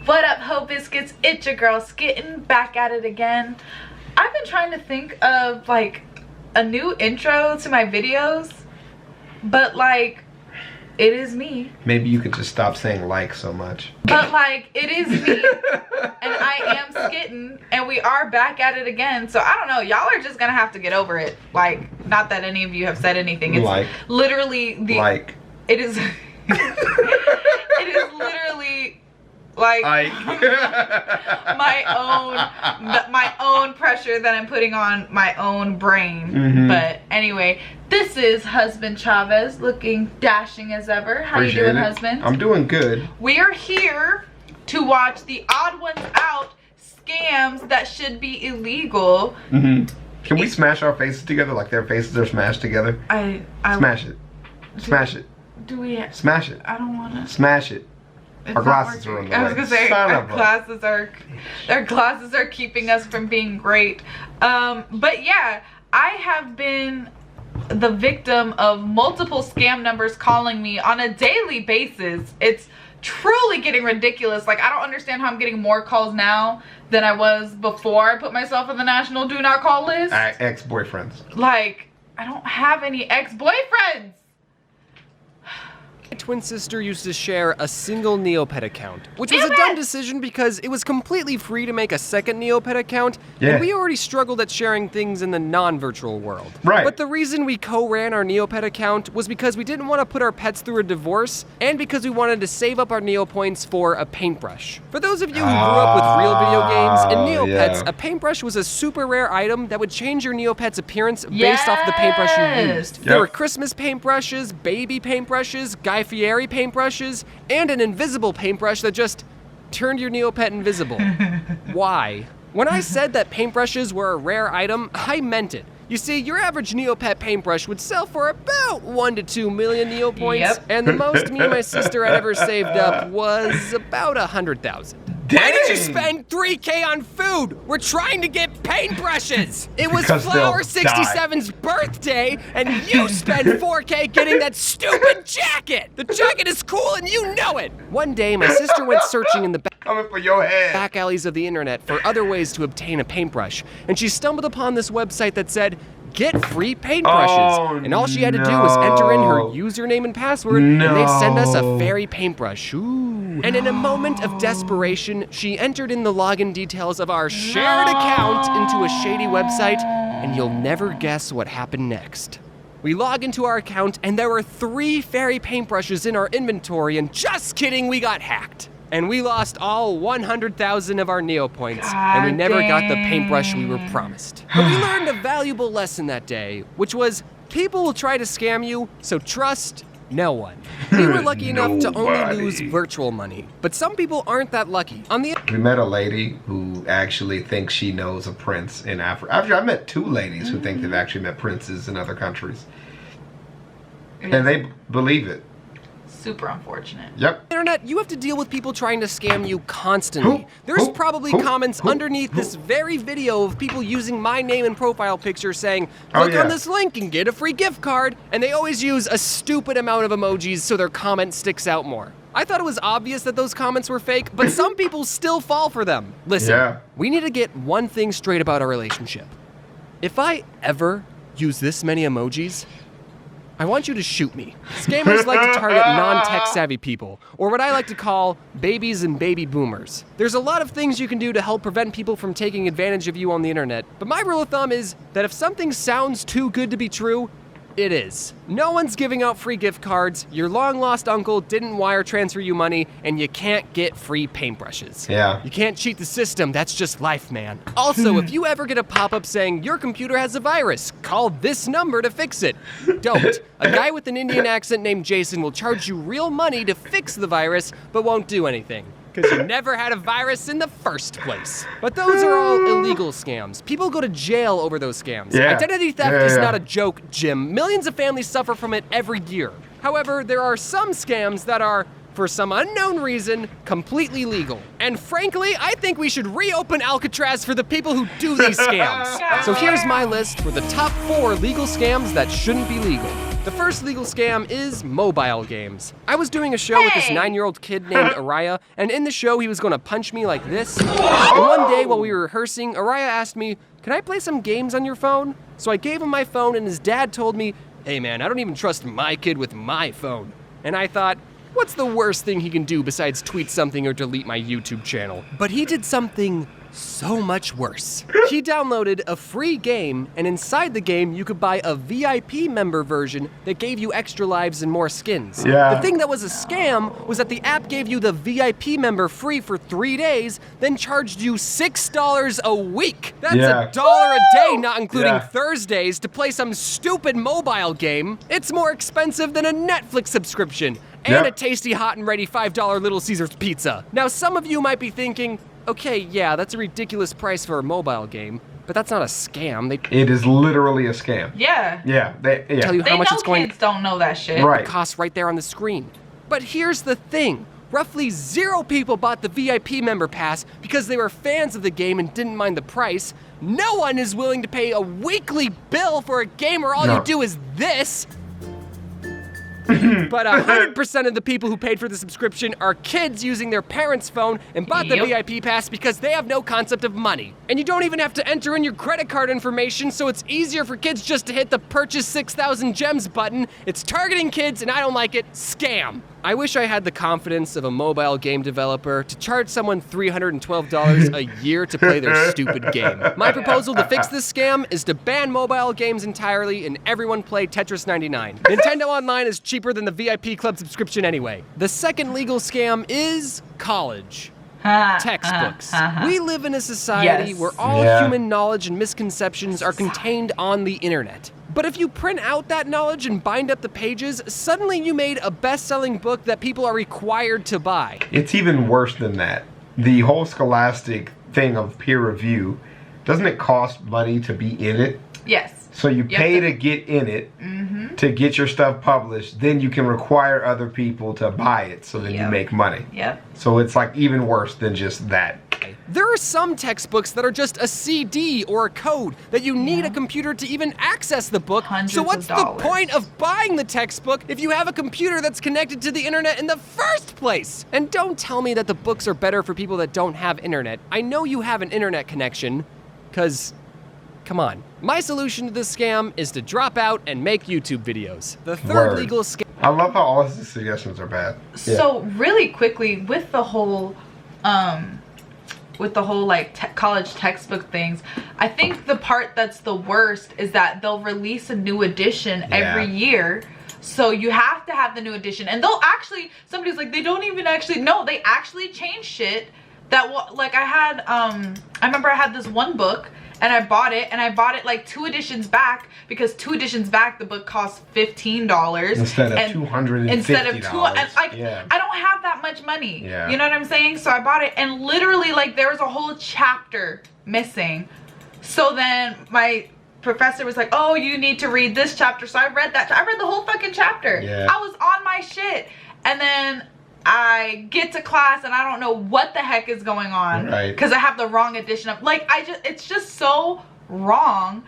What up, Ho Biscuits? It's your girl Skitten, back at it again. I've been trying to think of like a new intro to my videos, but like it is me. Maybe you could just stop saying like so much. But like it is me and I am Skitten and we are back at it again. So I don't know, y'all are just gonna have to get over it. Like, not that any of you have said anything. It's like literally the like it is it is literally like my own pressure that I'm putting on my own brain. But anyway, this is husband Chavezz, looking dashing as ever. How you doing, husband? I'm doing good. We are here to watch the Odd1sout scams that should be illegal. Can we smash our faces together like their faces are smashed together? Smash it. Smash it. Do we? Smash it. I don't want to. Smash it. Our glasses are on the way. I was gonna say our glasses are keeping us from being great. But yeah, I have been the victim of multiple scam numbers calling me on a daily basis. It's truly getting ridiculous. Like, I don't understand how I'm getting more calls now than I was before I put myself on the national do not call list. Ex-boyfriends. Like, I don't have any ex-boyfriends. My twin sister used to share a single Neopet account, which was a dumb decision because it was completely free to make a second Neopet account, and we already struggled at sharing things in the non-virtual world. Right. But the reason we co-ran our Neopet account was because we didn't want to put our pets through a divorce, and because we wanted to save up our Neopoints for a paintbrush. For those of you who grew up with real video games, in Neopets, a paintbrush was a super rare item that would change your Neopet's appearance based off the paintbrush you used. There were Christmas paintbrushes, baby paintbrushes, Guy Fieri paintbrushes, and an invisible paintbrush that just turned your Neopet invisible. Why? When I said that paintbrushes were a rare item, I meant it. You see, your average Neopet paintbrush would sell for about 1 to 2 million Neopoints, and the most me and my sister had ever saved up was about 100,000. Why did you spend $3K on food? We're trying to get paintbrushes. It was Flower 67's birthday, and you spent $4K getting that stupid jacket. The jacket is cool, and you know it. One day, my sister went searching in the back alleys of the internet for other ways to obtain a paintbrush, and she stumbled upon this website that said, get free paintbrushes. And all she had to do was enter in her username and password, and they'd send us a fairy paintbrush. And in a moment of desperation, she entered in the login details of our shared account into a shady website, and you'll never guess what happened next. We log into our account, and there were 3 fairy paintbrushes in our inventory, and just kidding, we got hacked. And we lost all 100,000 of our Neopoints, and we never got the paintbrush we were promised. But we learned a valuable lesson that day, which was people will try to scam you, so trust no one. We were lucky enough to only lose virtual money, but some people aren't that lucky. We met a lady who actually thinks she knows a prince in Africa. Actually, I met 2 ladies who think they've actually met princes in other countries. And they believe it. Super unfortunate. Yep. Internet, you have to deal with people trying to scam you constantly. There's probably comments underneath this very video of people using my name and profile picture saying, click on this link and get a free gift card. And they always use a stupid amount of emojis so their comment sticks out more. I thought it was obvious that those comments were fake, but some people still fall for them. Listen, we need to get one thing straight about our relationship. If I ever use this many emojis, I want you to shoot me. Scammers like to target non-tech savvy people, or what I like to call babies and baby boomers. There's a lot of things you can do to help prevent people from taking advantage of you on the internet, but my rule of thumb is that if something sounds too good to be true, it is. No one's giving out free gift cards, your long-lost uncle didn't wire transfer you money, and you can't get free paintbrushes. You can't cheat the system, that's just life, man. Also, if you ever get a pop-up saying your computer has a virus, call this number to fix it. Don't. A guy with an Indian accent named Jason will charge you real money to fix the virus, but won't do anything. Because you never had a virus in the first place. But those are all illegal scams. People go to jail over those scams. Identity theft is not a joke, Jim. Millions of families suffer from it every year. However, there are some scams that are, for some unknown reason, completely legal. And frankly, I think we should reopen Alcatraz for the people who do these scams. So here's my list for the top 4 legal scams that shouldn't be legal. The first legal scam is mobile games. I was doing a show with this 9-year-old kid named Araya, and in the show he was going to punch me like this. And one day while we were rehearsing, Araya asked me, "Can I play some games on your phone?" So I gave him my phone, and his dad told me, "Hey man, I don't even trust my kid with my phone." And I thought, what's the worst thing he can do besides tweet something or delete my YouTube channel? But he did something so much worse. He downloaded a free game, and inside the game you could buy a VIP member version that gave you extra lives and more skins. Yeah. The thing that was a scam was that the app gave you the VIP member free for 3 days, then charged you $6 a week. That's $1 a day, not including Thursdays, to play some stupid mobile game. It's more expensive than a Netflix subscription and a tasty hot and ready $5 Little Caesars pizza. Now some of you might be thinking, okay, yeah, that's a ridiculous price for a mobile game, but that's not a scam. It is literally a scam. Yeah. Yeah. Tell you how much it's going. Kids don't know that shit. Right. It costs right there on the screen. But here's the thing. Roughly 0 people bought the VIP member pass because they were fans of the game and didn't mind the price. No one is willing to pay a weekly bill for a game where all you do is this. But 100% of the people who paid for the subscription are kids using their parents' phone and bought the VIP pass because they have no concept of money. And you don't even have to enter in your credit card information, so it's easier for kids just to hit the purchase 6,000 gems button. It's targeting kids, and I don't like it. Scam. I wish I had the confidence of a mobile game developer to charge someone $312 a year to play their stupid game. My proposal to fix this scam is to ban mobile games entirely and everyone play Tetris 99. Nintendo Online is cheaper than the VIP Club subscription anyway. The second legal scam is college. Textbooks. We live in a society where all human knowledge and misconceptions are contained on the internet. But if you print out that knowledge and bind up the pages, suddenly you made a best-selling book that people are required to buy. It's even worse than that. The whole scholastic thing of peer review, doesn't it cost money to be in it? Yes. So you pay to get in it, to get your stuff published, then you can require other people to buy it, so then you make money. So it's like even worse than just that. There are some textbooks that are just a CD or a code that you need a computer to even access the book. So what's the point of buying the textbook if you have a computer that's connected to the internet in the first place? And don't tell me that the books are better for people that don't have internet. I know you have an internet connection, because come on. My solution to this scam is to drop out and make YouTube videos. The third legal scam. I love how all of his suggestions are bad. So really quickly, with the whole like college textbook things, I think the part that's the worst is that they'll release a new edition every year. So you have to have the new edition, and they'll actually, somebody's like, they don't even actually, no, they actually change shit that, like I remember I had this one book and I bought it like 2 editions back, because 2 editions back the book cost $15 instead of $250. Instead of I don't have that much money. You know what I'm saying? So I bought it, and literally like there was a whole chapter missing. So then my professor was like, "Oh, you need to read this chapter." So I read that. I read the whole fucking chapter. I was on my shit, and then I get to class and I don't know what the heck is going on, because I have the wrong edition of, like, it's just so wrong.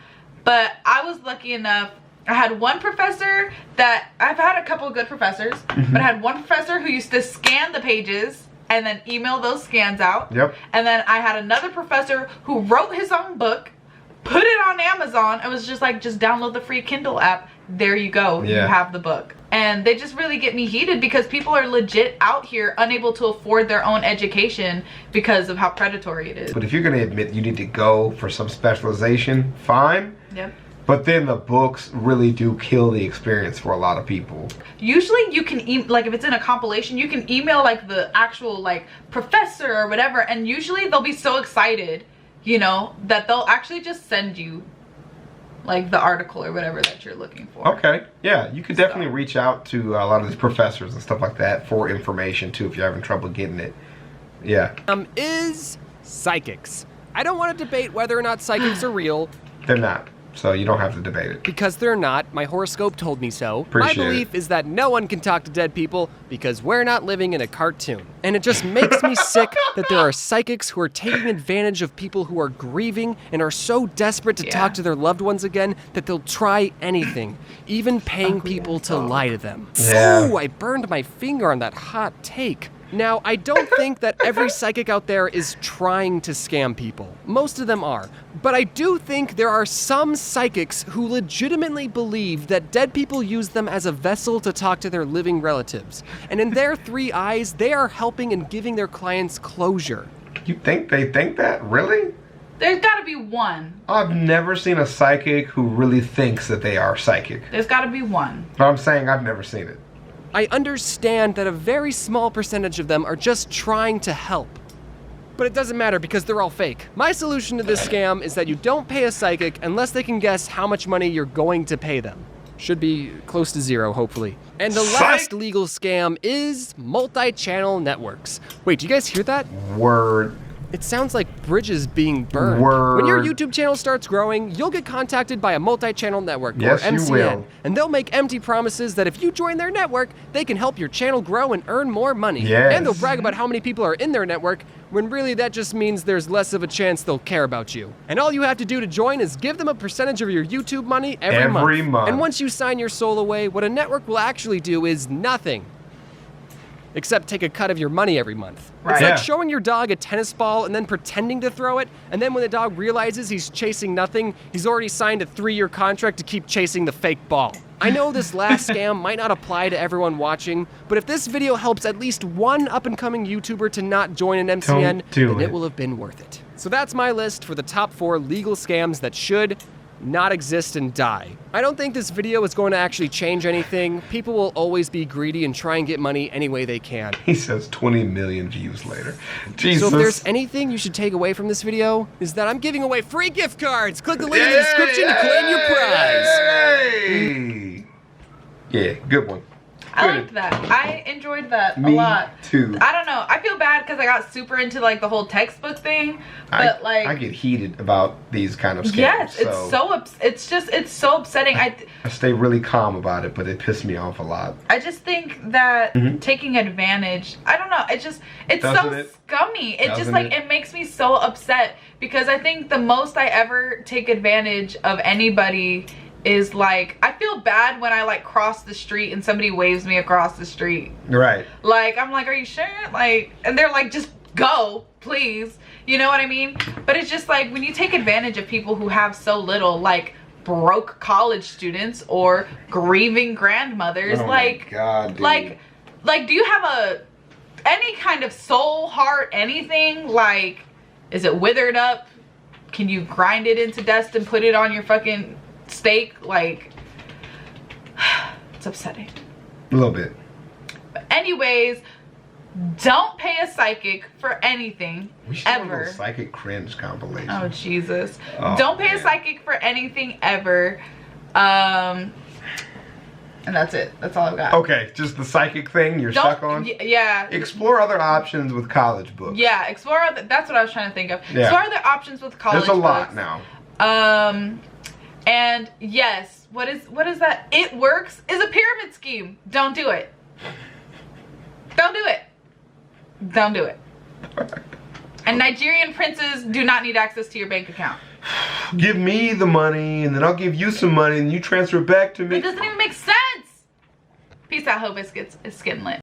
But I was lucky enough, I had one professor that, I've had a couple of good professors, but I had one professor who used to scan the pages and then email those scans out. And then I had another professor who wrote his own book, put it on Amazon, and was just like, just download the free Kindle app. There you go, you have the book. And they just really get me heated, because people are legit out here unable to afford their own education because of how predatory it is. But if you're going to admit you need to go for some specialization, fine. But then the books really do kill the experience for a lot of people. Usually you can, like if it's in a compilation, you can email like the actual like professor or whatever, and usually they'll be so excited, you know, that they'll actually just send you like the article or whatever that you're looking for. Okay, yeah, you could definitely reach out to a lot of these professors and stuff like that for information too if you're having trouble getting it. Is psychics. I don't want to debate whether or not psychics are real. They're not. So you don't have to debate it. Because they're not. My horoscope told me so. Appreciate My belief is that no one can talk to dead people because we're not living in a cartoon. And it just makes me sick that there are psychics who are taking advantage of people who are grieving and are so desperate to talk to their loved ones again that they'll try anything, even paying people to lie to them. Yeah. Ooh, I burned my finger on that hot take. Now, I don't think that every psychic out there is trying to scam people. Most of them are. But I do think there are some psychics who legitimately believe that dead people use them as a vessel to talk to their living relatives. And in their 3 eyes, they are helping and giving their clients closure. You think they think that? Really? There's gotta be one. I've never seen a psychic who really thinks that they are psychic. There's gotta be one. But I'm saying I've never seen it. I understand that a very small percentage of them are just trying to help. But it doesn't matter because they're all fake. My solution to this scam is that you don't pay a psychic unless they can guess how much money you're going to pay them. Should be close to 0, hopefully. And the last legal scam is multi-channel networks. Wait, do you guys hear that? Word. It sounds like bridges being burned. Word. When your YouTube channel starts growing, you'll get contacted by a multi-channel network, Yes, or MCN. you will. And they'll make empty promises that if you join their network, they can help your channel grow and earn more money. Yes. And they'll brag about how many people are in their network, when really that just means there's less of a chance they'll care about you. And all you have to do to join is give them a percentage of your YouTube money every month. And once you sign your soul away, what a network will actually do is nothing. Except take a cut of your money every month. Right. It's Yeah. like showing your dog a tennis ball and then pretending to throw it, and then when the dog realizes he's chasing nothing, he's already signed a 3-year contract to keep chasing the fake ball. I know this last scam might not apply to everyone watching, but if this video helps at least one up-and-coming YouTuber to not join an MCN, then it will have been worth it. So that's my list for the top 4 legal scams that should not exist and die. I don't think this video is going to actually change anything. People will always be greedy and try and get money any way they can. He says 20 million views later. Jesus. So if there's anything you should take away from this video, is that I'm giving away free gift cards. Click the link in the description to claim your prize. Yay! Yeah, good one. I liked that. I enjoyed that Me a lot. too. I don't know. I feel bad because I got super into like the whole textbook thing, but I get heated about these kind of scams. Yes, it's so upsetting. I stay really calm about it, but it pissed me off a lot. I just think that taking advantage, I don't know, it's so scummy. It makes me so upset because I think the most I ever take advantage of anybody is like, I feel bad when I like cross the street and somebody waves me across the street. Right. Like, I'm like, are you sure? Like, and they're like, just go, please. You know what I mean? But it's just like, when you take advantage of people who have so little, like broke college students or grieving grandmothers, oh like, my God, dude. like, do you have any kind of soul, heart, anything? Like, is it withered up? Can you grind it into dust and put it on your fucking steak? Like, it's upsetting. A little bit. But anyways, don't pay a psychic for anything We should ever. do a psychic cringe compilation. Oh Jesus. Oh, don't pay man. a psychic for anything ever. And that's it. That's all I've got. Okay, just the psychic thing you're stuck on? Yeah. Explore other options with college books. Yeah, explore that's what I was trying to think of. Yeah. Explore other options with college There's a lot books. now. And yes, what is that? It works is a pyramid scheme. Don't do it. Don't do it. Don't do it. And Nigerian princes do not need access to your bank account. Give me the money, and then I'll give you some money, and you transfer it back to me. It doesn't even make sense. Peace out, Ho Biscuits. It's Skittenlit.